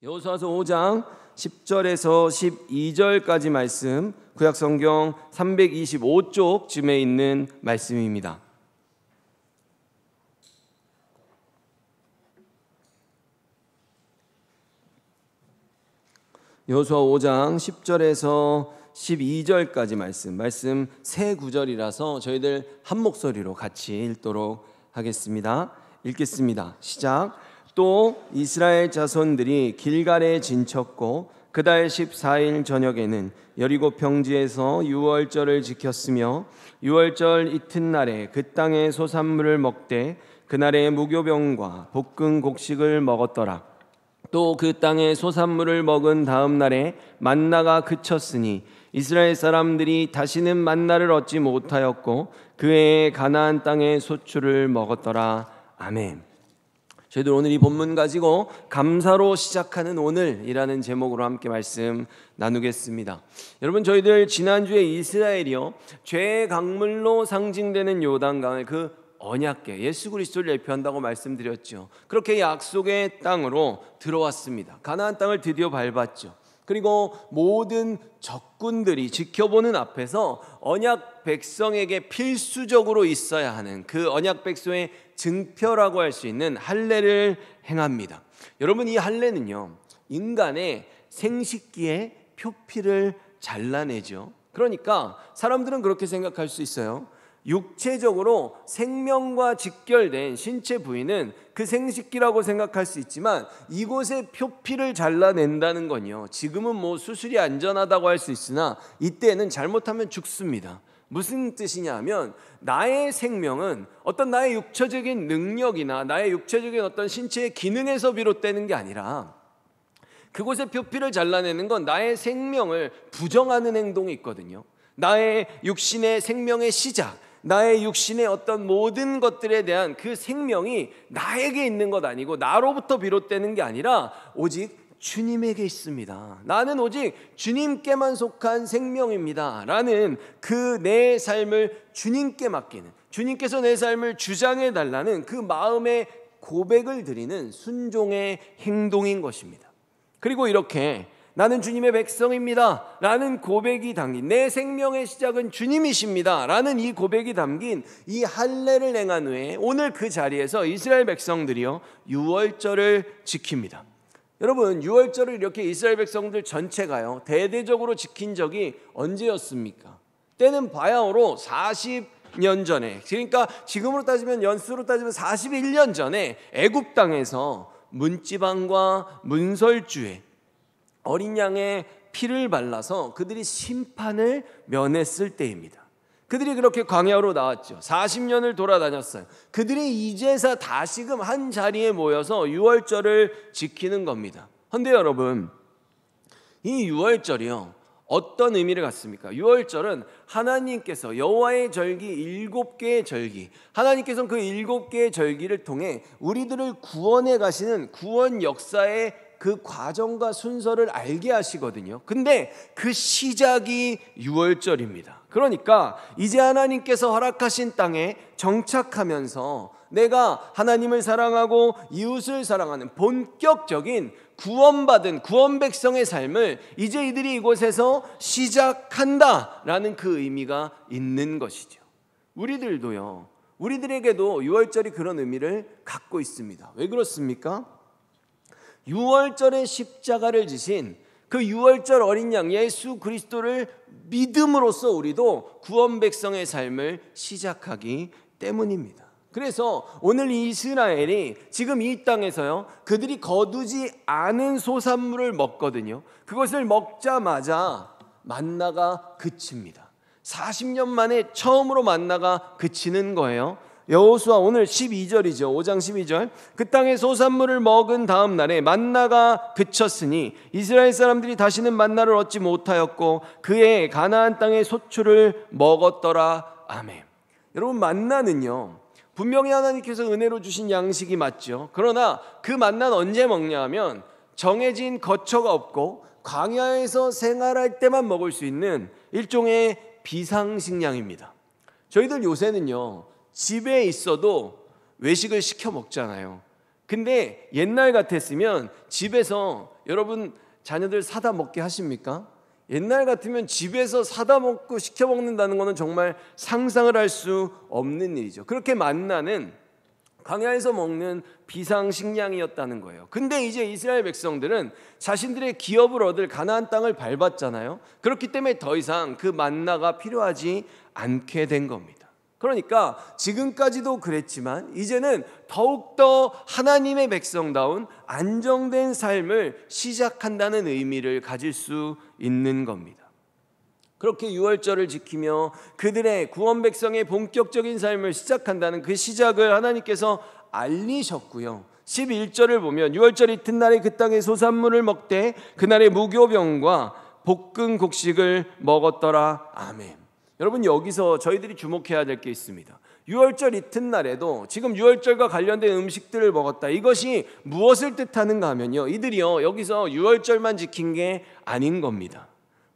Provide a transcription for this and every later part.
여호수아서 5장 10절에서 12절까지 말씀, 구약성경 325쪽쯤에 있는 말씀입니다. 여호수아 5장 10절에서 12절까지 말씀 세 구절이라서 저희들 한 목소리로 같이 읽도록 하겠습니다. 읽겠습니다. 시작. 또 이스라엘 자손들이 길갈에 진쳤고 그달 14일 저녁에는 여리고 평지에서 유월절을 지켰으며 유월절 이튿날에 그 땅의 소산물을 먹되 그날에 무교병과 볶은 곡식을 먹었더라. 또 그 땅의 소산물을 먹은 다음 날에 만나가 그쳤으니 이스라엘 사람들이 다시는 만나를 얻지 못하였고 그 해에 가나안 땅의 소출을 먹었더라. 아멘. 저희들 오늘 이 본문 가지고 감사로 시작하는 오늘이라는 제목으로 함께 말씀 나누겠습니다. 여러분, 저희들 지난주에 이스라엘이요 죄의 강물로 상징되는 요단강을 그 언약궤 예수 그리스도를 예표한다고 말씀드렸죠. 그렇게 약속의 땅으로 들어왔습니다. 가나안 땅을 드디어 밟았죠. 그리고 모든 적군들이 지켜보는 앞에서 언약 백성에게 필수적으로 있어야 하는 그 언약 백성의 증표라고 할 수 있는 할례를 행합니다. 여러분, 이 할례는요 인간의 생식기의 표피를 잘라내죠. 그러니까 사람들은 그렇게 생각할 수 있어요. 육체적으로 생명과 직결된 신체 부위는 그 생식기라고 생각할 수 있지만 이곳의 표피를 잘라낸다는 건요 지금은 뭐 수술이 안전하다고 할 수 있으나 이때는 잘못하면 죽습니다. 무슨 뜻이냐 하면 나의 생명은 어떤 나의 육체적인 능력이나 나의 육체적인 어떤 신체의 기능에서 비롯되는 게 아니라 그곳의 표피를 잘라내는 건 나의 생명을 부정하는 행동이 있거든요. 나의 육신의 생명의 시작, 나의 육신의 어떤 모든 것들에 대한 그 생명이 나에게 있는 것 아니고 나로부터 비롯되는 게 아니라 오직 주님에게 있습니다. 나는 오직 주님께만 속한 생명입니다 라는 그 내 삶을 주님께 맡기는, 주님께서 내 삶을 주장해 달라는 그 마음의 고백을 드리는 순종의 행동인 것입니다. 그리고 이렇게 나는 주님의 백성입니다 라는 고백이 담긴, 내 생명의 시작은 주님이십니다 라는 이 고백이 담긴 이 할례를 행한 후에 오늘 그 자리에서 이스라엘 백성들이요 유월절을 지킵니다. 여러분, 유월절을 이렇게 이스라엘 백성들 전체가요 대대적으로 지킨 적이 언제였습니까? 때는 바야흐로 40년 전에, 그러니까 지금으로 따지면 연수로 따지면 41년 전에 애굽 땅에서 문지방과 문설주에 어린 양의 피를 발라서 그들이 심판을 면했을 때입니다. 그들이 그렇게 광야로 나왔죠. 40년을 돌아다녔어요. 그들이 이제서 다시금 한 자리에 모여서 유월절을 지키는 겁니다. 그런데 여러분, 이 유월절이요 어떤 의미를 갖습니까? 유월절은 하나님께서 여호와의 절기 7개의 절기, 하나님께서는 그 7개의 절기를 통해 우리들을 구원해 가시는 구원 역사의 그 과정과 순서를 알게 하시거든요. 근데 그 시작이 유월절입니다. 그러니까 이제 하나님께서 허락하신 땅에 정착하면서 내가 하나님을 사랑하고 이웃을 사랑하는 본격적인 구원받은 구원 백성의 삶을 이제 이들이 이곳에서 시작한다라는 그 의미가 있는 것이죠. 우리들도요, 우리들에게도 유월절이 그런 의미를 갖고 있습니다. 왜 그렇습니까? 유월절의 십자가를 지신 그 유월절 어린 양 예수 그리스도를 믿음으로써 우리도 구원 백성의 삶을 시작하기 때문입니다. 그래서 오늘 이스라엘이 지금 이 땅에서요 그들이 거두지 않은 소산물을 먹거든요. 그것을 먹자마자 만나가 그칩니다. 40년 만에 처음으로 만나가 그치는 거예요. 여호수아 오늘 12절이죠. 5장 12절. 그 땅의 소산물을 먹은 다음 날에 만나가 그쳤으니 이스라엘 사람들이 다시는 만나를 얻지 못하였고 그의 가나안 땅의 소출을 먹었더라. 아멘. 여러분, 만나는요 분명히 하나님께서 은혜로 주신 양식이 맞죠. 그러나 그 만나는 언제 먹냐 하면 정해진 거처가 없고 광야에서 생활할 때만 먹을 수 있는 일종의 비상식량입니다. 저희들 요새는요 집에 있어도 외식을 시켜 먹잖아요. 근데 옛날 같았으면 집에서 여러분 자녀들 사다 먹게 하십니까? 옛날 같으면 집에서 사다 먹고 시켜 먹는다는 것은 정말 상상을 할 수 없는 일이죠. 그렇게 만나는 광야에서 먹는 비상식량이었다는 거예요. 근데 이제 이스라엘 백성들은 자신들의 기업을 얻을 가나안 땅을 밟았잖아요. 그렇기 때문에 더 이상 그 만나가 필요하지 않게 된 겁니다. 그러니까 지금까지도 그랬지만 이제는 더욱더 하나님의 백성다운 안정된 삶을 시작한다는 의미를 가질 수 있는 겁니다. 그렇게 유월절을 지키며 그들의 구원 백성의 본격적인 삶을 시작한다는 그 시작을 하나님께서 알리셨고요. 11절을 보면 유월절 이튿날에 그 땅의 소산물을 먹되 그날의 무교병과 볶은 곡식을 먹었더라. 아멘. 여러분 여기서 저희들이 주목해야 될 게 있습니다. 유월절 이튿날에도 지금 유월절과 관련된 음식들을 먹었다. 이것이 무엇을 뜻하는가 하면요, 이들이요 여기서 유월절만 지킨 게 아닌 겁니다.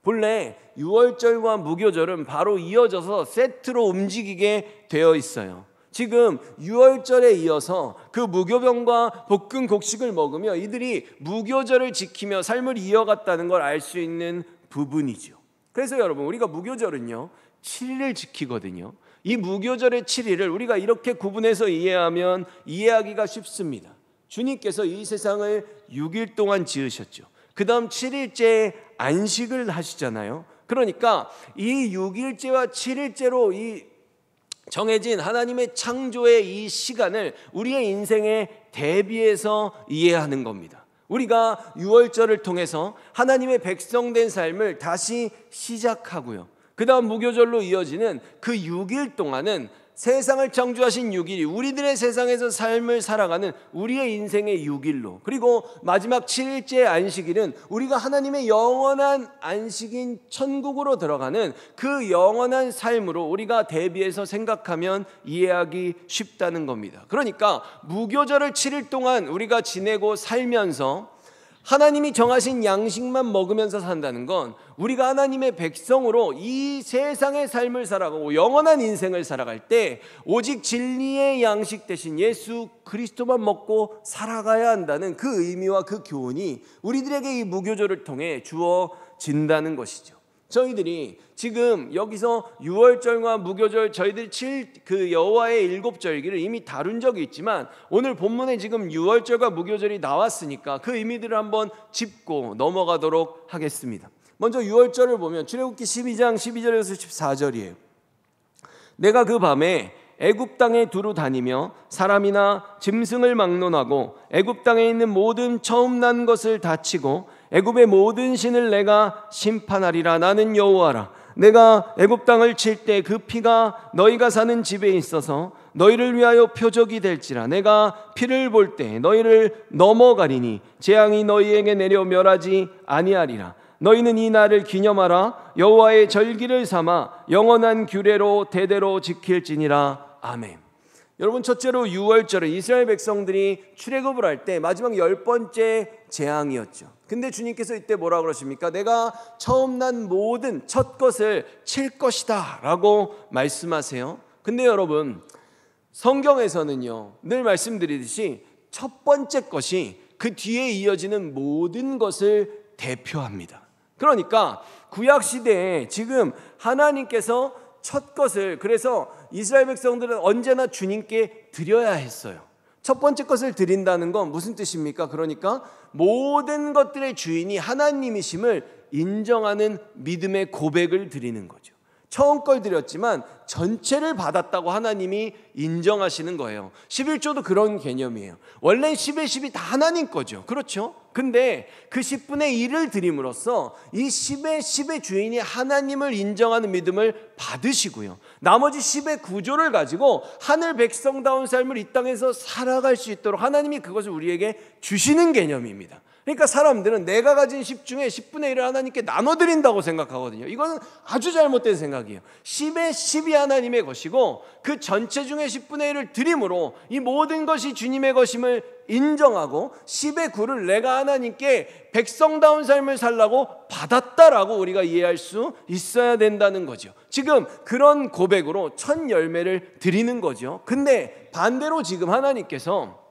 본래 유월절과 무교절은 바로 이어져서 세트로 움직이게 되어 있어요. 지금 유월절에 이어서 그 무교병과 볶은 곡식을 먹으며 이들이 무교절을 지키며 삶을 이어갔다는 걸 알 수 있는 부분이죠. 그래서 여러분 우리가 무교절은요 7일을 지키거든요. 이 무교절의 7일을 우리가 이렇게 구분해서 이해하면 이해하기가 쉽습니다. 주님께서 이 세상을 6일 동안 지으셨죠. 그 다음 7일째 안식을 하시잖아요. 그러니까 이 6일째와 7일째로 이 정해진 하나님의 창조의 이 시간을 우리의 인생에 대비해서 이해하는 겁니다. 우리가 유월절을 통해서 하나님의 백성된 삶을 다시 시작하고요. 그 다음 무교절로 이어지는 그 6일 동안은 세상을 창조하신 6일이 우리들의 세상에서 삶을 살아가는 우리의 인생의 6일로, 그리고 마지막 7일째 안식일은 우리가 하나님의 영원한 안식인 천국으로 들어가는 그 영원한 삶으로 우리가 대비해서 생각하면 이해하기 쉽다는 겁니다. 그러니까 무교절을 7일 동안 우리가 지내고 살면서 하나님이 정하신 양식만 먹으면서 산다는 건 우리가 하나님의 백성으로 이 세상의 삶을 살아가고 영원한 인생을 살아갈 때 오직 진리의 양식 대신 예수 그리스도만 먹고 살아가야 한다는 그 의미와 그 교훈이 우리들에게 이 무교절을 통해 주어진다는 것이죠. 저희들이 지금 여기서 유월절과 무교절 저희들이 그 여호와의 7절기를 이미 다룬 적이 있지만 오늘 본문에 지금 유월절과 무교절이 나왔으니까 그 의미들을 한번 짚고 넘어가도록 하겠습니다. 먼저 유월절을 보면 출애굽기 12장 12절에서 14절이에요. 내가 그 밤에 애굽 땅에 두루 다니며 사람이나 짐승을 막론하고 애굽 땅에 있는 모든 처음 난 것을 다치고 애굽의 모든 신을 내가 심판하리라. 나는 여호와라. 내가 애굽 땅을 칠 때 그 피가 너희가 사는 집에 있어서 너희를 위하여 표적이 될지라. 내가 피를 볼 때 너희를 넘어가리니 재앙이 너희에게 내려 멸하지 아니하리라. 너희는 이 날을 기념하라. 여호와의 절기를 삼아 영원한 규례로 대대로 지킬지니라. 아멘. 여러분, 첫째로 유월절은 이스라엘 백성들이 출애굽을 할 때 마지막 10번째 재앙이었죠. 근데 주님께서 이때 뭐라 그러십니까? 내가 처음 난 모든 첫 것을 칠 것이다 라고 말씀하세요. 근데 여러분, 성경에서는요 늘 말씀드리듯이 첫 번째 것이 그 뒤에 이어지는 모든 것을 대표합니다. 그러니까 구약시대에 지금 하나님께서 첫 것을, 그래서 이스라엘 백성들은 언제나 주님께 드려야 했어요. 첫 번째 것을 드린다는 건 무슨 뜻입니까? 그러니까 모든 것들의 주인이 하나님이심을 인정하는 믿음의 고백을 드리는 거죠. 처음 걸 드렸지만 전체를 받았다고 하나님이 인정하시는 거예요. 11조도 그런 개념이에요. 원래 10의 10이 다 하나님 거죠. 그렇죠? 근데 그 10분의 1을 드림으로써 이 10의 10의 주인이 하나님을 인정하는 믿음을 받으시고요, 나머지 10의 구조를 가지고 하늘 백성다운 삶을 이 땅에서 살아갈 수 있도록 하나님이 그것을 우리에게 주시는 개념입니다. 그러니까 사람들은 내가 가진 10 중에 10분의 1을 하나님께 나눠드린다고 생각하거든요. 이건 아주 잘못된 생각이에요. 10의 10이 하나님의 것이고 그 전체 중에 10분의 1을 드림으로 이 모든 것이 주님의 것임을 인정하고 10의 9를 내가 하나님께 백성다운 삶을 살라고 받았다라고 우리가 이해할 수 있어야 된다는 거죠. 지금 그런 고백으로 첫 열매를 드리는 거죠. 근데 반대로 지금 하나님께서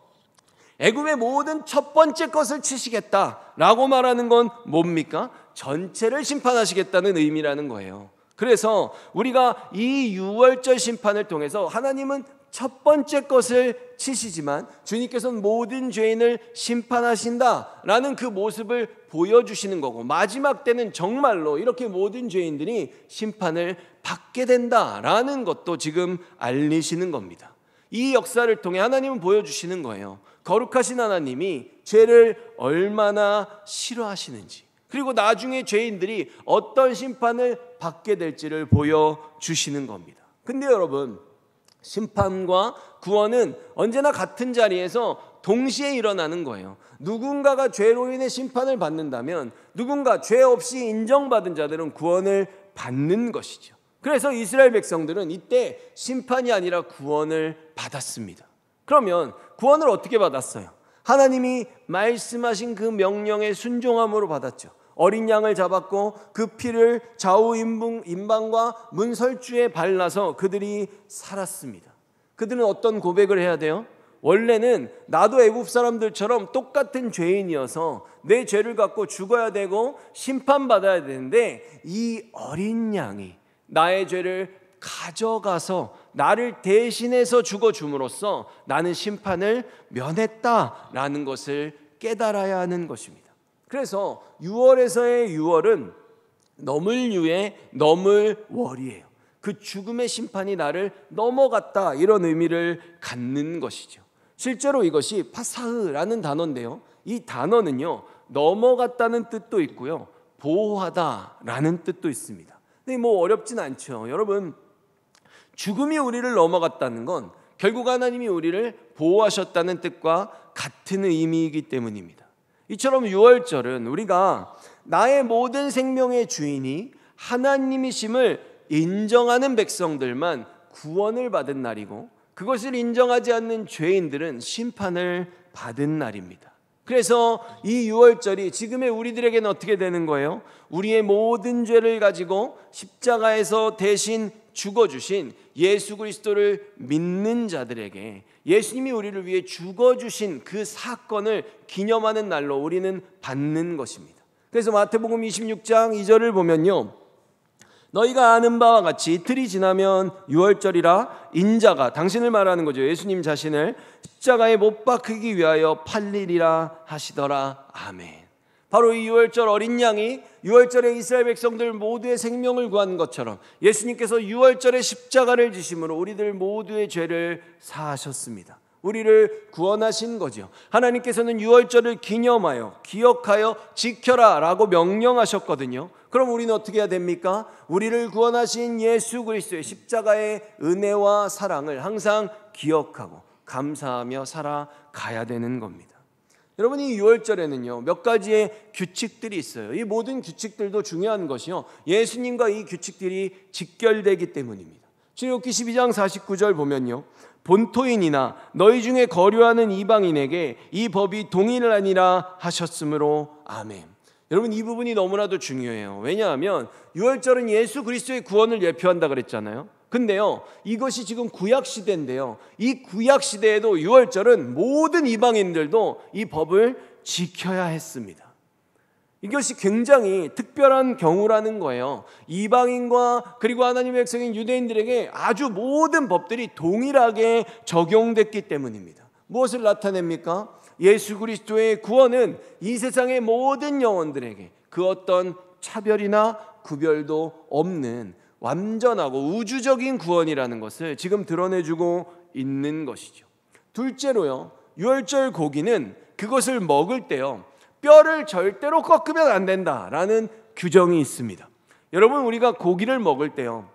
애굽의 모든 첫 번째 것을 치시겠다라고 말하는 건 뭡니까? 전체를 심판하시겠다는 의미라는 거예요. 그래서 우리가 이 유월절 심판을 통해서 하나님은 첫 번째 것을 치시지만 주님께서는 모든 죄인을 심판하신다라는 그 모습을 보여주시는 거고, 마지막 때는 정말로 이렇게 모든 죄인들이 심판을 받게 된다라는 것도 지금 알리시는 겁니다. 이 역사를 통해 하나님은 보여주시는 거예요. 거룩하신 하나님이 죄를 얼마나 싫어하시는지, 그리고 나중에 죄인들이 어떤 심판을 받게 될지를 보여주시는 겁니다. 근데 여러분, 심판과 구원은 언제나 같은 자리에서 동시에 일어나는 거예요. 누군가가 죄로 인해 심판을 받는다면 누군가 죄 없이 인정받은 자들은 구원을 받는 것이죠. 그래서 이스라엘 백성들은 이때 심판이 아니라 구원을 받았습니다. 그러면 구원을 어떻게 받았어요? 하나님이 말씀하신 그 명령에 순종함으로 받았죠. 어린 양을 잡았고 그 피를 좌우 임방과 문설주에 발라서 그들이 살았습니다. 그들은 어떤 고백을 해야 돼요? 원래는 나도 애굽 사람들처럼 똑같은 죄인이어서 내 죄를 갖고 죽어야 되고 심판받아야 되는데, 이 어린 양이 나의 죄를 가져가서 나를 대신해서 죽어줌으로써 나는 심판을 면했다라는 것을 깨달아야 하는 것입니다. 그래서 6월에서의 6월은 넘을 유에 넘을 월이에요. 그 죽음의 심판이 나를 넘어갔다, 이런 의미를 갖는 것이죠. 실제로 이것이 파사흐라는 단어인데요, 이 단어는요 넘어갔다는 뜻도 있고요 보호하다라는 뜻도 있습니다. 근데 뭐 어렵진 않죠. 여러분, 죽음이 우리를 넘어갔다는 건 결국 하나님이 우리를 보호하셨다는 뜻과 같은 의미이기 때문입니다. 이처럼 유월절은 우리가 나의 모든 생명의 주인이 하나님이심을 인정하는 백성들만 구원을 받은 날이고, 그것을 인정하지 않는 죄인들은 심판을 받은 날입니다. 그래서 이 유월절이 지금의 우리들에게는 어떻게 되는 거예요? 우리의 모든 죄를 가지고 십자가에서 대신 죽어주신 예수 그리스도를 믿는 자들에게 예수님이 우리를 위해 죽어주신 그 사건을 기념하는 날로 우리는 받는 것입니다. 그래서 마태복음 26장 2절을 보면요, 너희가 아는 바와 같이 이틀이 지나면 유월절이라 인자가, 당신을 말하는 거죠, 예수님 자신을 십자가에 못 박히기 위하여 팔리리라 하시더라. 아멘. 바로 이 유월절 어린 양이 유월절에 이스라엘 백성들 모두의 생명을 구한 것처럼 예수님께서 유월절에 십자가를 지심으로 우리들 모두의 죄를 사하셨습니다. 우리를 구원하신 거죠. 하나님께서는 유월절을 기념하여 기억하여 지켜라 라고 명령하셨거든요. 그럼 우리는 어떻게 해야 됩니까? 우리를 구원하신 예수 그리스도의 십자가의 은혜와 사랑을 항상 기억하고 감사하며 살아가야 되는 겁니다. 여러분, 이 유월절에는요 몇 가지의 규칙들이 있어요. 이 모든 규칙들도 중요한 것이요, 예수님과 이 규칙들이 직결되기 때문입니다. 출애굽기 12장 49절 보면요, 본토인이나 너희 중에 거류하는 이방인에게 이 법이 동일하니라 하셨으므로. 아멘. 여러분, 이 부분이 너무나도 중요해요. 왜냐하면 유월절은 예수 그리스도의 구원을 예표한다 그랬잖아요. 근데요, 이것이 지금 구약시대인데요, 이 구약시대에도 유월절은 모든 이방인들도 이 법을 지켜야 했습니다. 이것이 굉장히 특별한 경우라는 거예요. 이방인과 그리고 하나님의 백성인 유대인들에게 아주 모든 법들이 동일하게 적용됐기 때문입니다. 무엇을 나타냅니까? 예수 그리스도의 구원은 이 세상의 모든 영혼들에게 그 어떤 차별이나 구별도 없는 완전하고 우주적인 구원이라는 것을 지금 드러내주고 있는 것이죠. 둘째로요, 유월절 고기는 그것을 먹을 때요 뼈를 절대로 꺾으면 안 된다라는 규정이 있습니다. 여러분, 우리가 고기를 먹을 때요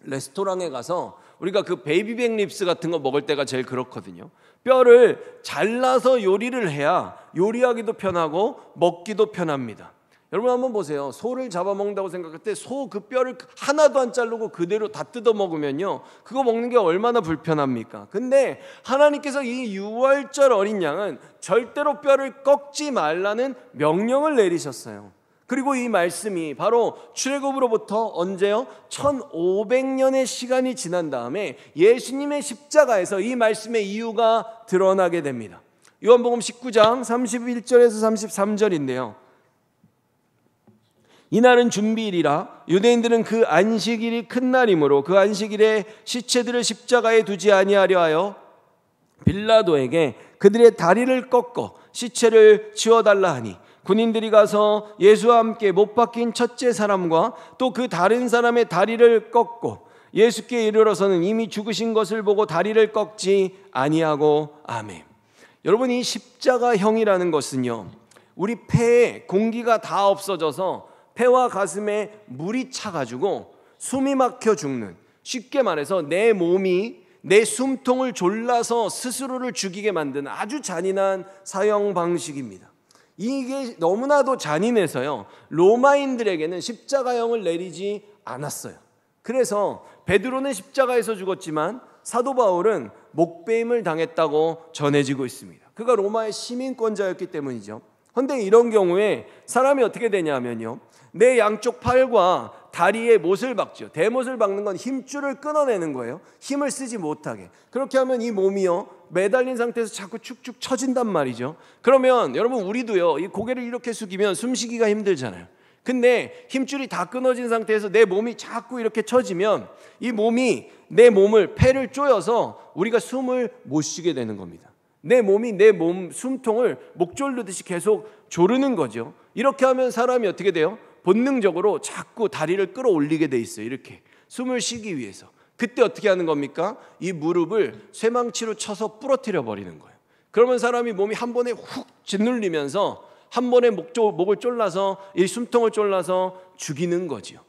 레스토랑에 가서 우리가 그 베이비백 립스 같은 거 먹을 때가 제일 그렇거든요. 뼈를 잘라서 요리를 해야 요리하기도 편하고 먹기도 편합니다. 여러분 한번 보세요. 소를 잡아먹는다고 생각할 때 소 그 뼈를 하나도 안 자르고 그대로 다 뜯어 먹으면요, 그거 먹는 게 얼마나 불편합니까? 근데 하나님께서 이 유월절 어린 양은 절대로 뼈를 꺾지 말라는 명령을 내리셨어요. 그리고 이 말씀이 바로 출애굽으로부터 언제요? 1500년의 시간이 지난 다음에 예수님의 십자가에서 이 말씀의 이유가 드러나게 됩니다. 요한복음 19장 31절에서 33절인데요. 이날은 준비일이라 유대인들은 그 안식일이 큰 날이므로 그 안식일에 시체들을 십자가에 두지 아니하려 하여 빌라도에게 그들의 다리를 꺾어 시체를 치워달라 하니 군인들이 가서 예수와 함께 못 박힌 첫째 사람과 또 그 다른 사람의 다리를 꺾고 예수께 이르러서는 이미 죽으신 것을 보고 다리를 꺾지 아니하고 아멘. 여러분, 이 십자가형이라는 것은요, 우리 폐에 공기가 다 없어져서 폐와 가슴에 물이 차가지고 숨이 막혀 죽는, 쉽게 말해서 내 몸이 내 숨통을 졸라서 스스로를 죽이게 만드는 아주 잔인한 사형 방식입니다. 이게 너무나도 잔인해서요, 로마인들에게는 십자가형을 내리지 않았어요. 그래서 베드로는 십자가에서 죽었지만 사도 바울은 목베임을 당했다고 전해지고 있습니다. 그가 로마의 시민권자였기 때문이죠. 그런데 이런 경우에 사람이 어떻게 되냐면요, 내 양쪽 팔과 다리에 못을 박죠. 대못을 박는 건 힘줄을 끊어내는 거예요. 힘을 쓰지 못하게. 그렇게 하면 이 몸이요, 매달린 상태에서 자꾸 축축 처진단 말이죠. 그러면 여러분, 우리도요, 이 고개를 이렇게 숙이면 숨쉬기가 힘들잖아요. 근데 힘줄이 다 끊어진 상태에서 내 몸이 자꾸 이렇게 처지면 이 몸이 내 몸을, 폐를 쪼여서 우리가 숨을 못 쉬게 되는 겁니다. 내 몸이 내 몸 숨통을 목 졸르듯이 계속 조르는 거죠. 이렇게 하면 사람이 어떻게 돼요? 본능적으로 자꾸 다리를 끌어올리게 돼 있어요. 이렇게 숨을 쉬기 위해서. 그때 어떻게 하는 겁니까? 이 무릎을 쇠망치로 쳐서 부러뜨려 버리는 거예요. 그러면 사람이 몸이 한 번에 훅 짓눌리면서 한 번에 목을 졸라서, 이 숨통을 졸라서 죽이는 거지요.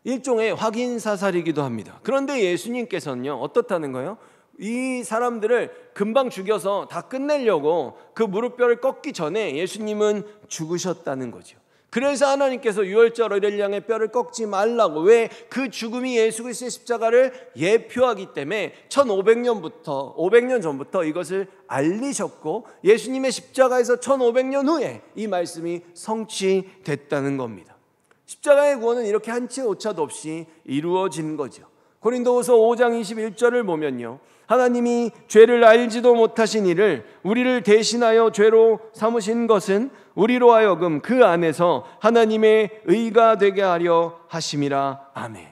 일종의 확인 사살이기도 합니다. 그런데 예수님께서는요, 어떻다는 거예요? 이 사람들을 금방 죽여서 다 끝내려고 그 무릎뼈를 꺾기 전에 예수님은 죽으셨다는 거죠. 그래서 하나님께서 유월절을 향해 뼈를 꺾지 말라고, 왜? 그 죽음이 예수 그리스도의 십자가를 예표하기 때문에 500년 전부터 이것을 알리셨고, 예수님의 십자가에서 1500년 후에 이 말씀이 성취됐다는 겁니다. 십자가의 구원은 이렇게 한치 오차도 없이 이루어진 거죠. 고린도후서 5장 21절을 보면요, 하나님이 죄를 알지도 못하신 이를 우리를 대신하여 죄로 삼으신 것은 우리로 하여금 그 안에서 하나님의 의가 되게 하려 하심이라. 아멘.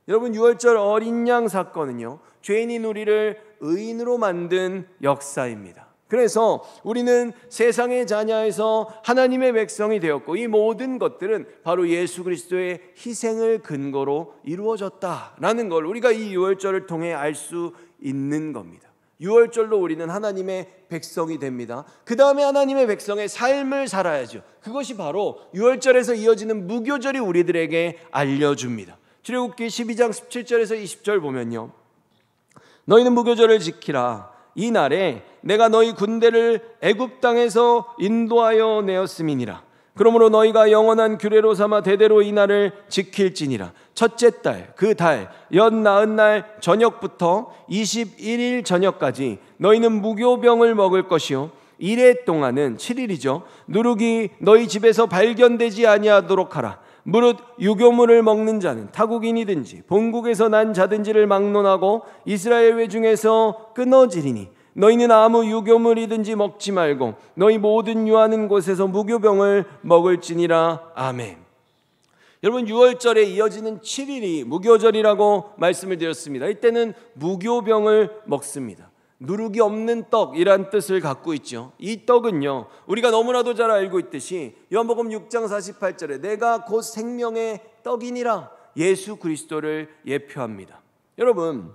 여러분, 유월절 어린 양 사건은요, 죄인인 우리를 의인으로 만든 역사입니다. 그래서 우리는 세상의 자녀에서 하나님의 백성이 되었고, 이 모든 것들은 바로 예수 그리스도의 희생을 근거로 이루어졌다라는 걸 우리가 이 유월절을 통해 알 수 있는 겁니다. 유월절로 우리는 하나님의 백성이 됩니다. 그 다음에 하나님의 백성의 삶을 살아야죠. 그것이 바로 유월절에서 이어지는 무교절이 우리들에게 알려줍니다. 출애굽기 12장 17절에서 20절 보면요, 너희는 무교절을 지키라. 이 날에 내가 너희 군대를 애굽 땅에서 인도하여 내었음이니라. 그러므로 너희가 영원한 규례로 삼아 대대로 이 날을 지킬지니라. 첫째 달 그 달 연 나은 날 저녁부터 21일 저녁까지 너희는 무교병을 먹을 것이요, 이래 동안은 7일이죠 누룩이 너희 집에서 발견되지 아니하도록 하라. 무릇 유교물을 먹는 자는 타국인이든지 본국에서 난 자든지를 막론하고 이스라엘 외중에서 끊어지리니 너희는 아무 유교물이든지 먹지 말고 너희 모든 유하는 곳에서 무교병을 먹을지니라. 아멘. 여러분, 유월절에 이어지는 7일이 무교절이라고 말씀을 드렸습니다. 이때는 무교병을 먹습니다. 누룩이 없는 떡이란 뜻을 갖고 있죠. 이 떡은요, 우리가 너무나도 잘 알고 있듯이 요한복음 6장 48절에 내가 곧 생명의 떡이니라, 예수 그리스도를 예표합니다. 여러분,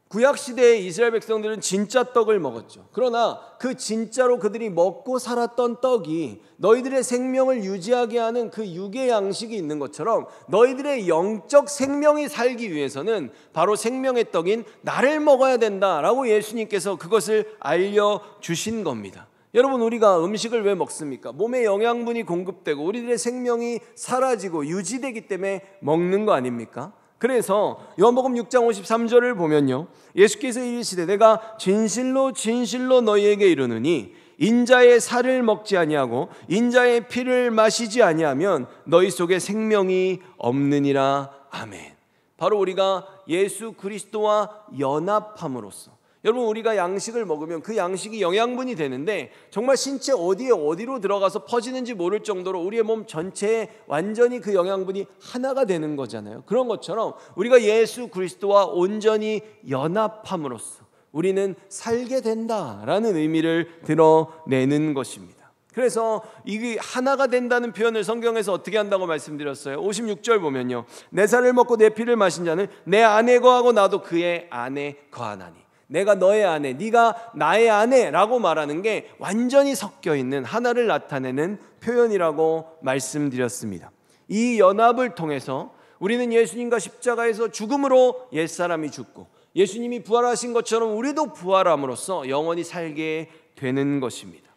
구약시대의 이스라엘 백성들은 진짜 떡을 먹었죠. 그러나 그 진짜로 그들이 먹고 살았던 떡이 너희들의 생명을 유지하게 하는 그 육의 양식이 있는 것처럼 너희들의 영적 생명이 살기 위해서는 바로 생명의 떡인 나를 먹어야 된다라고 예수님께서 그것을 알려주신 겁니다. 여러분, 우리가 음식을 왜 먹습니까? 몸에 영양분이 공급되고 우리들의 생명이 사라지고 유지되기 때문에 먹는 거 아닙니까? 그래서 요한복음 6장 53절을 보면요, 예수께서 이르시되 내가 진실로 진실로 너희에게 이르노니 인자의 살을 먹지 아니하고 인자의 피를 마시지 아니하면 너희 속에 생명이 없느니라. 아멘. 바로 우리가 예수 그리스도와 연합함으로써, 여러분, 우리가 양식을 먹으면 그 양식이 영양분이 되는데 정말 신체 어디로 들어가서 퍼지는지 모를 정도로 우리의 몸 전체에 완전히 그 영양분이 하나가 되는 거잖아요. 그런 것처럼 우리가 예수 그리스도와 온전히 연합함으로써 우리는 살게 된다라는 의미를 드러내는 것입니다. 그래서 이게 하나가 된다는 표현을 성경에서 어떻게 한다고 말씀드렸어요? 56절 보면요, 내 살을 먹고 내 피를 마신 자는 내 안에 거하고 나도 그의 안에 거하나니. 내가 너의 안에, 네가 나의 안에라고 말하는 게 완전히 섞여 있는 하나를 나타내는 표현이라고 말씀드렸습니다. 이 연합을 통해서 우리는 예수님과 십자가에서 죽음으로 옛사람이 죽고 예수님이 부활하신 것처럼 우리도 부활함으로써 영원히 살게 되는 것입니다.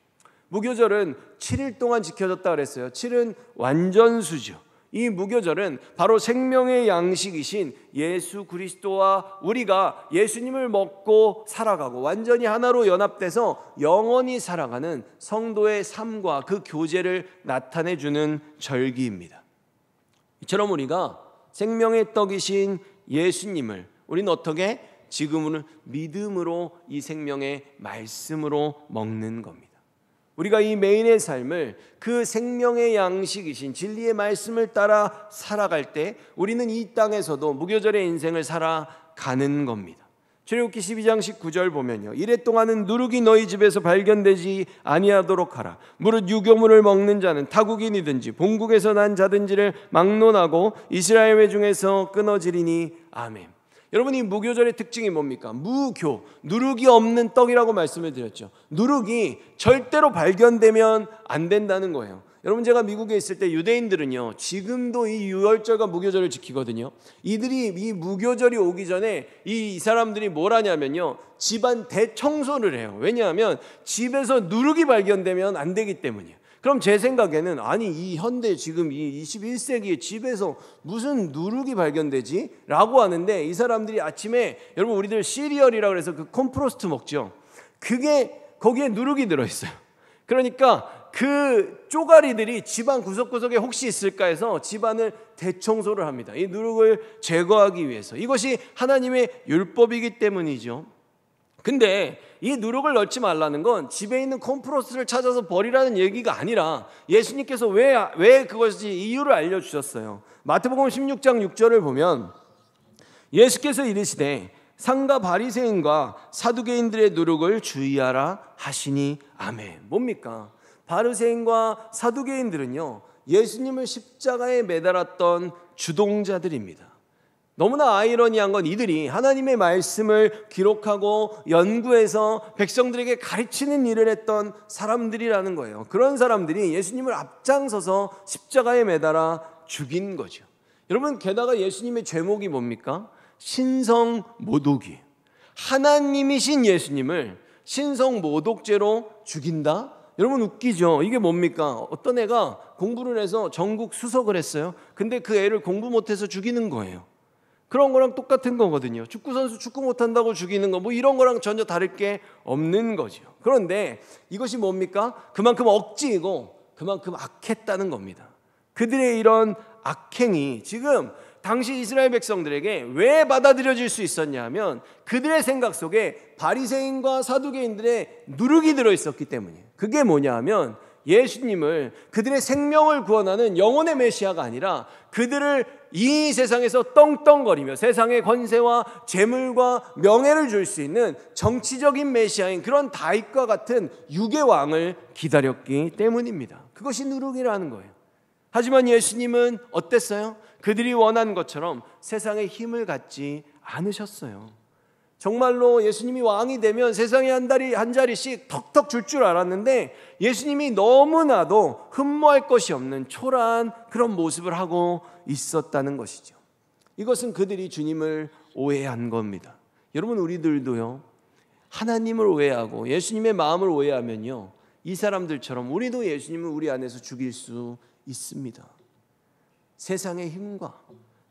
무교절은 7일 동안 지켜졌다 그랬어요. 7은 완전수죠. 이 무교절은 바로 생명의 양식이신 예수 그리스도와 우리가 예수님을 먹고 살아가고 완전히 하나로 연합돼서 영원히 살아가는 성도의 삶과 그 교제를 나타내주는 절기입니다. 이처럼 우리가 생명의 떡이신 예수님을 우리는 어떻게? 지금은 믿음으로 이 생명의 말씀으로 먹는 겁니다. 우리가 이 매일의 삶을 그 생명의 양식이신 진리의 말씀을 따라 살아갈 때 우리는 이 땅에서도 무교절의 인생을 살아가는 겁니다. 출애굽기 12장 19절 보면요, 이래 동안은 누룩이 너희 집에서 발견되지 아니하도록 하라. 무릇 유교물을 먹는 자는 타국인이든지 본국에서 난 자든지를 막론하고 이스라엘 회중에서 끊어지리니. 아멘. 여러분, 이 무교절의 특징이 뭡니까? 무교, 누룩이 없는 떡이라고 말씀을 드렸죠. 누룩이 절대로 발견되면 안 된다는 거예요. 여러분, 제가 미국에 있을 때 유대인들은요, 지금도 이 유월절과 무교절을 지키거든요. 이들이 이 무교절이 오기 전에 이 사람들이 뭘 하냐면요, 집안 대청소를 해요. 왜냐하면 집에서 누룩이 발견되면 안 되기 때문이에요. 그럼 제 생각에는 아니, 이 현대 지금 이 21세기에 집에서 무슨 누룩이 발견되지? 라고 하는데, 이 사람들이 아침에, 여러분 우리들 시리얼이라고 해서 그 콤프로스트 먹죠. 그게 거기에 누룩이 들어있어요. 그러니까 그 쪼가리들이 집안 구석구석에 혹시 있을까 해서 집안을 대청소를 합니다. 이 누룩을 제거하기 위해서. 이것이 하나님의 율법이기 때문이죠. 근데 이 누룩을 넣지 말라는 건 집에 있는 콤프로스트를 찾아서 버리라는 얘기가 아니라 예수님께서 왜 그것이 이유를 알려주셨어요. 마태복음 16장 6절을 보면 예수께서 이르시되 상가 바리새인과 사두개인들의 누룩을 주의하라 하시니. 아멘. 뭡니까? 바리새인과 사두개인들은요, 예수님을 십자가에 매달았던 주동자들입니다. 너무나 아이러니한 건 이들이 하나님의 말씀을 기록하고 연구해서 백성들에게 가르치는 일을 했던 사람들이라는 거예요. 그런 사람들이 예수님을 앞장서서 십자가에 매달아 죽인 거죠. 여러분, 게다가 예수님의 죄목이 뭡니까? 신성모독이에요. 하나님이신 예수님을 신성모독죄로 죽인다? 여러분, 웃기죠? 이게 뭡니까? 어떤 애가 공부를 해서 전국 수석을 했어요. 근데 그 애를 공부 못해서 죽이는 거예요. 그런 거랑 똑같은 거거든요. 축구선수 축구 못한다고 죽이는 거, 뭐 이런 거랑 전혀 다를 게 없는 거죠. 그런데 이것이 뭡니까? 그만큼 억지이고 그만큼 악했다는 겁니다. 그들의 이런 악행이 지금 당시 이스라엘 백성들에게 왜 받아들여질 수 있었냐 하면 그들의 생각 속에 바리새인과 사두개인들의 누룩이 들어있었기 때문이에요. 그게 뭐냐 하면 예수님을, 그들의 생명을 구원하는 영혼의 메시아가 아니라 그들을 이 세상에서 떵떵거리며 세상의 권세와 재물과 명예를 줄 수 있는 정치적인 메시아인 그런 다윗과 같은 육의 왕을 기다렸기 때문입니다. 그것이 누룩이라는 거예요. 하지만 예수님은 어땠어요? 그들이 원한 것처럼 세상에 힘을 갖지 않으셨어요. 정말로 예수님이 왕이 되면 세상에 한 자리씩 턱턱 줄 줄 알았는데 예수님이 너무나도 흠모할 것이 없는 초라한 그런 모습을 하고 있었다는 것이죠. 이것은 그들이 주님을 오해한 겁니다. 여러분, 우리들도요, 하나님을 오해하고 예수님의 마음을 오해하면요, 이 사람들처럼 우리도 예수님을 우리 안에서 죽일 수 있습니다. 세상의 힘과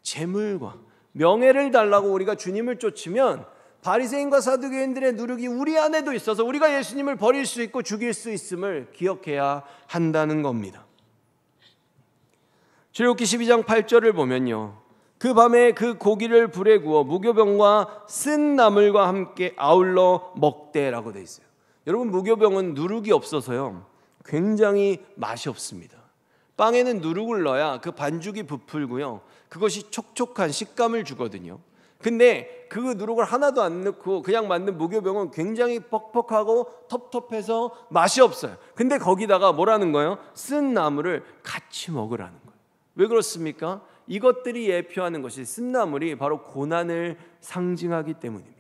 재물과 명예를 달라고 우리가 주님을 쫓으면 바리새인과 사두개인들의 누룩이 우리 안에도 있어서 우리가 예수님을 버릴 수 있고 죽일 수 있음을 기억해야 한다는 겁니다. 출애굽기 12장 8절을 보면요, 그 밤에 그 고기를 불에 구워 무교병과 쓴 나물과 함께 아울러 먹되라고 돼 있어요. 여러분, 무교병은 누룩이 없어서요 굉장히 맛이 없습니다. 빵에는 누룩을 넣어야 그 반죽이 부풀고요 그것이 촉촉한 식감을 주거든요. 근데 그 누룩을 하나도 안 넣고 그냥 만든 무교병은 굉장히 퍽퍽하고 텁텁해서 맛이 없어요. 근데 거기다가 뭐라는 거예요? 쓴 나물을 같이 먹으라는 거예요. 왜 그렇습니까? 이것들이 예표하는 것이, 쓴 나물이 바로 고난을 상징하기 때문입니다.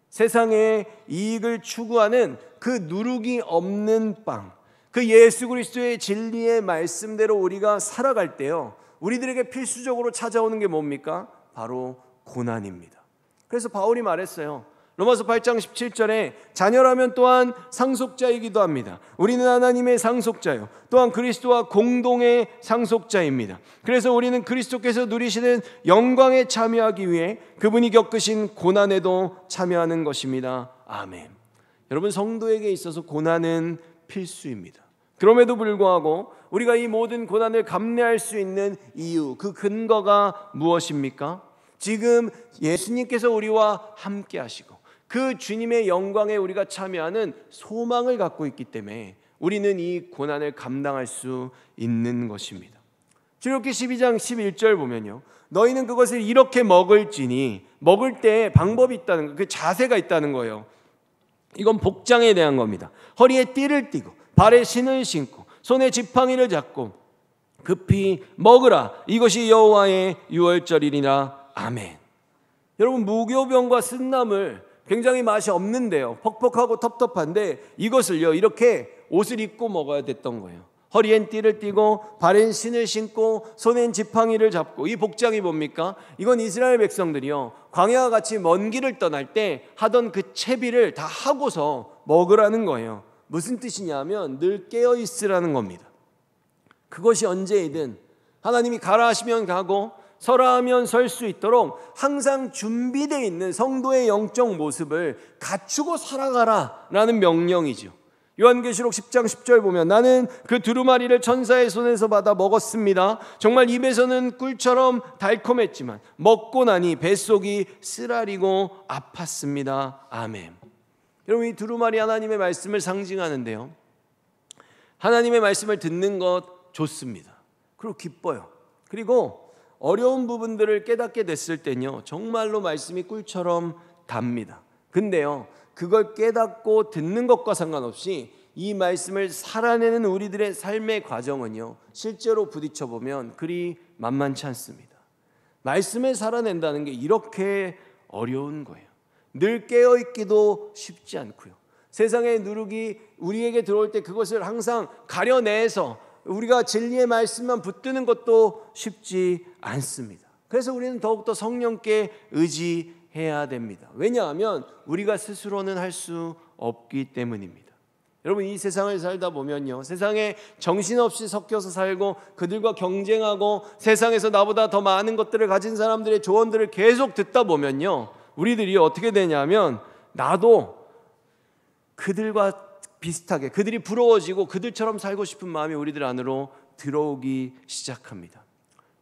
세상의 이익을 추구하는 그 누룩이 없는 빵, 그 예수 그리스도의 진리의 말씀대로 우리가 살아갈 때요 우리들에게 필수적으로 찾아오는 게 뭡니까? 바로 고난입니다. 그래서 바울이 말했어요. 로마서 8장 17절에 자녀라면 또한 상속자이기도 합니다. 우리는 하나님의 상속자요 또한 그리스도와 공동의 상속자입니다. 그래서 우리는 그리스도께서 누리시는 영광에 참여하기 위해 그분이 겪으신 고난에도 참여하는 것입니다. 아멘. 여러분, 성도에게 있어서 고난은 필수입니다. 그럼에도 불구하고 우리가 이 모든 고난을 감내할 수 있는 이유, 그 근거가 무엇입니까? 지금 예수님께서 우리와 함께 하시고 그 주님의 영광에 우리가 참여하는 소망을 갖고 있기 때문에 우리는 이 고난을 감당할 수 있는 것입니다. 출애굽기 12장 11절 보면요 너희는 그것을 이렇게 먹을지니, 먹을 때 방법이 있다는 거, 그 자세가 있다는 거예요. 이건 복장에 대한 겁니다. 허리에 띠를 띠고 발에 신을 신고 손에 지팡이를 잡고 급히 먹으라. 이것이 여호와의 유월절이니라. 아멘. 여러분, 무교병과 쓴나물 굉장히 맛이 없는데요 퍽퍽하고 텁텁한데 이것을요 이렇게 옷을 입고 먹어야 됐던 거예요. 허리엔 띠를 띠고 발엔 신을 신고 손엔 지팡이를 잡고. 이 복장이 뭡니까? 이건 이스라엘 백성들이요 광야와 같이 먼 길을 떠날 때 하던 그 채비를 다 하고서 먹으라는 거예요. 무슨 뜻이냐면 늘 깨어 있으라는 겁니다. 그것이 언제이든 하나님이 가라 하시면 가고 서라 하면 설 수 있도록 항상 준비되어 있는 성도의 영적 모습을 갖추고 살아가라라는 명령이죠. 요한계시록 10장 10절 보면 나는 그 두루마리를 천사의 손에서 받아 먹었습니다. 정말 입에서는 꿀처럼 달콤했지만 먹고 나니 뱃속이 쓰라리고 아팠습니다. 아멘. 여러분, 이 두루마리 하나님의 말씀을 상징하는데요 하나님의 말씀을 듣는 것 좋습니다. 그리고 기뻐요. 그리고 어려운 부분들을 깨닫게 됐을 때는요 정말로 말씀이 꿀처럼 답니다. 근데요 그걸 깨닫고 듣는 것과 상관없이 이 말씀을 살아내는 우리들의 삶의 과정은요 실제로 부딪혀보면 그리 만만치 않습니다. 말씀을 살아낸다는 게 이렇게 어려운 거예요. 늘 깨어있기도 쉽지 않고요 세상의 누룩이 우리에게 들어올 때 그것을 항상 가려내서 우리가 진리의 말씀만 붙드는 것도 쉽지 않습니다. 그래서 우리는 더욱더 성령께 의지해야 됩니다. 왜냐하면 우리가 스스로는 할 수 없기 때문입니다. 여러분, 이 세상을 살다 보면요 세상에 정신없이 섞여서 살고 그들과 경쟁하고 세상에서 나보다 더 많은 것들을 가진 사람들의 조언들을 계속 듣다 보면요 우리들이 어떻게 되냐면 나도 그들과 비슷하게 그들이 부러워지고 그들처럼 살고 싶은 마음이 우리들 안으로 들어오기 시작합니다.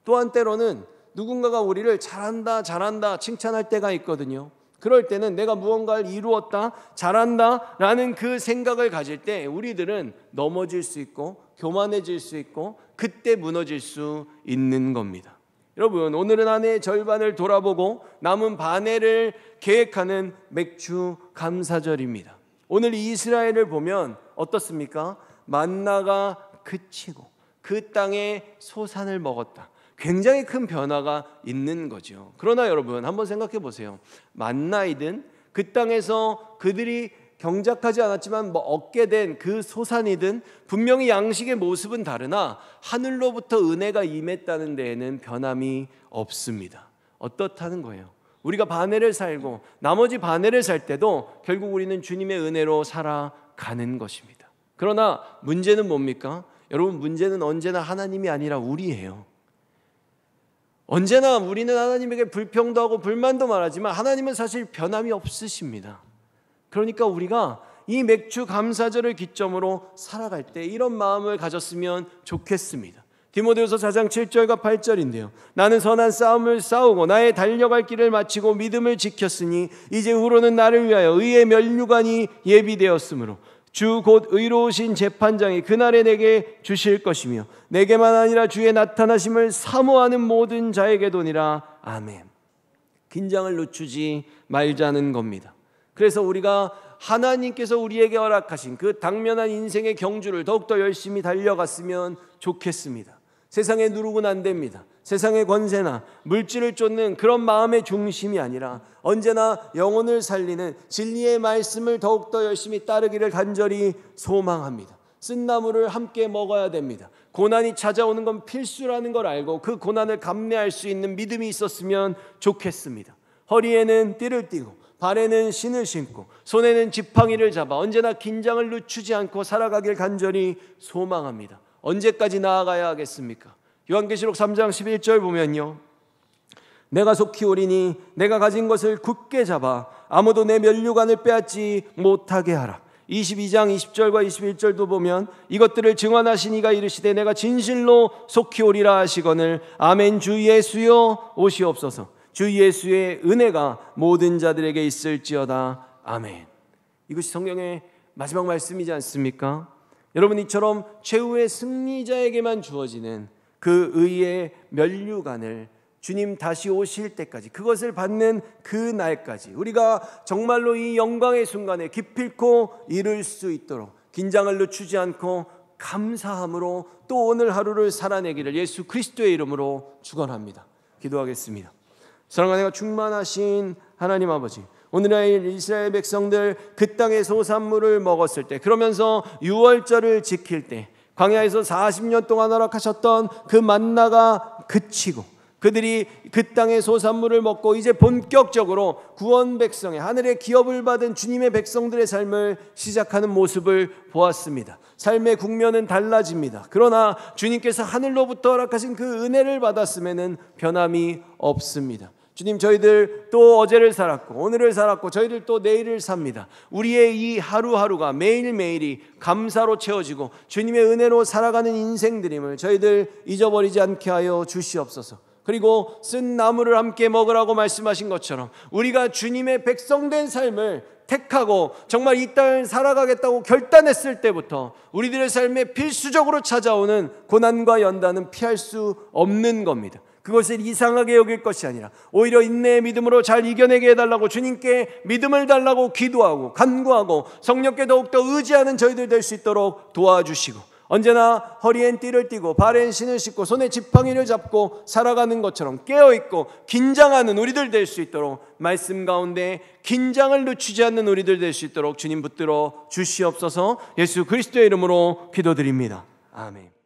또한 때로는 누군가가 우리를 잘한다 잘한다 칭찬할 때가 있거든요. 그럴 때는 내가 무언가를 이루었다 잘한다 라는 그 생각을 가질 때 우리들은 넘어질 수 있고 교만해질 수 있고 그때 무너질 수 있는 겁니다. 여러분, 오늘은 한 해의 절반을 돌아보고 남은 반해를 계획하는 맥주 감사절입니다. 오늘 이스라엘을 보면 어떻습니까? 만나가 그치고 그 땅에 소산을 먹었다. 굉장히 큰 변화가 있는 거죠. 그러나 여러분, 한번 생각해 보세요. 만나이든 그 땅에서 그들이 경작하지 않았지만 얻게 된 그 소산이든 분명히 양식의 모습은 다르나 하늘로부터 은혜가 임했다는 데에는 변함이 없습니다. 어떻다는 거예요? 우리가 반해를 살고 나머지 반해를 살 때도 결국 우리는 주님의 은혜로 살아가는 것입니다. 그러나 문제는 뭡니까? 여러분, 문제는 언제나 하나님이 아니라 우리예요. 언제나 우리는 하나님에게 불평도 하고 불만도 말하지만 하나님은 사실 변함이 없으십니다. 그러니까 우리가 이 맥주 감사절을 기점으로 살아갈 때 이런 마음을 가졌으면 좋겠습니다. 디모데후서 4장 7절과 8절인데요. 나는 선한 싸움을 싸우고 나의 달려갈 길을 마치고 믿음을 지켰으니 이제 후로는 나를 위하여 의의 면류관이 예비되었으므로 주 곧 의로우신 재판장이 그날에 내게 주실 것이며 내게만 아니라 주의 나타나심을 사모하는 모든 자에게도니라. 아멘. 긴장을 늦추지 말자는 겁니다. 그래서 우리가 하나님께서 우리에게 허락하신 그 당면한 인생의 경주를 더욱더 열심히 달려갔으면 좋겠습니다. 세상에 누르고는 안 됩니다. 세상의 권세나 물질을 쫓는 그런 마음의 중심이 아니라 언제나 영혼을 살리는 진리의 말씀을 더욱더 열심히 따르기를 간절히 소망합니다. 쓴 나물을 함께 먹어야 됩니다. 고난이 찾아오는 건 필수라는 걸 알고 그 고난을 감내할 수 있는 믿음이 있었으면 좋겠습니다. 허리에는 띠를 띠고 발에는 신을 신고 손에는 지팡이를 잡아 언제나 긴장을 늦추지 않고 살아가길 간절히 소망합니다. 언제까지 나아가야 하겠습니까? 요한계시록 3장 11절 보면요, 내가 속히 오리니 내가 가진 것을 굳게 잡아 아무도 내 면류관을 빼앗지 못하게 하라. 22장 20절과 21절도 보면 이것들을 증언하신 이가 이르시되 내가 진실로 속히 오리라 하시거늘 아멘. 주 예수여 오시옵소서. 주 예수의 은혜가 모든 자들에게 있을지어다. 아멘. 이것이 성경의 마지막 말씀이지 않습니까? 여러분, 이처럼 최후의 승리자에게만 주어지는 그 의의 면류관을 주님 다시 오실 때까지, 그것을 받는 그 날까지 우리가 정말로 이 영광의 순간에 기필코 이룰 수 있도록 긴장을 늦추지 않고 감사함으로 또 오늘 하루를 살아내기를 예수 그리스도의 이름으로 축원합니다. 기도하겠습니다. 사랑하는 충만하신 하나님 아버지, 오늘날 이스라엘 백성들 그 땅의 소산물을 먹었을 때, 그러면서 유월절을 지킬 때 광야에서 40년 동안 허락하셨던 그 만나가 그치고 그들이 그 땅의 소산물을 먹고 이제 본격적으로 구원 백성의 하늘의 기업을 받은 주님의 백성들의 삶을 시작하는 모습을 보았습니다. 삶의 국면은 달라집니다. 그러나 주님께서 하늘로부터 허락하신 그 은혜를 받았음에는 변함이 없습니다. 주님, 저희들 또 어제를 살았고 오늘을 살았고 저희들 또 내일을 삽니다. 우리의 이 하루하루가 매일매일이 감사로 채워지고 주님의 은혜로 살아가는 인생들임을 저희들 잊어버리지 않게 하여 주시옵소서. 그리고 쓴 나물을 함께 먹으라고 말씀하신 것처럼 우리가 주님의 백성된 삶을 택하고 정말 이 땅을 살아가겠다고 결단했을 때부터 우리들의 삶에 필수적으로 찾아오는 고난과 연단은 피할 수 없는 겁니다. 그것을 이상하게 여길 것이 아니라 오히려 인내의 믿음으로 잘 이겨내게 해달라고 주님께 믿음을 달라고 기도하고 간구하고 성령께 더욱더 의지하는 저희들 될 수 있도록 도와주시고, 언제나 허리엔 띠를 띠고 발엔 신을 신고 손에 지팡이를 잡고 살아가는 것처럼 깨어있고 긴장하는 우리들 될 수 있도록, 말씀 가운데 긴장을 늦추지 않는 우리들 될 수 있도록 주님 붙들어 주시옵소서. 예수 그리스도의 이름으로 기도드립니다. 아멘.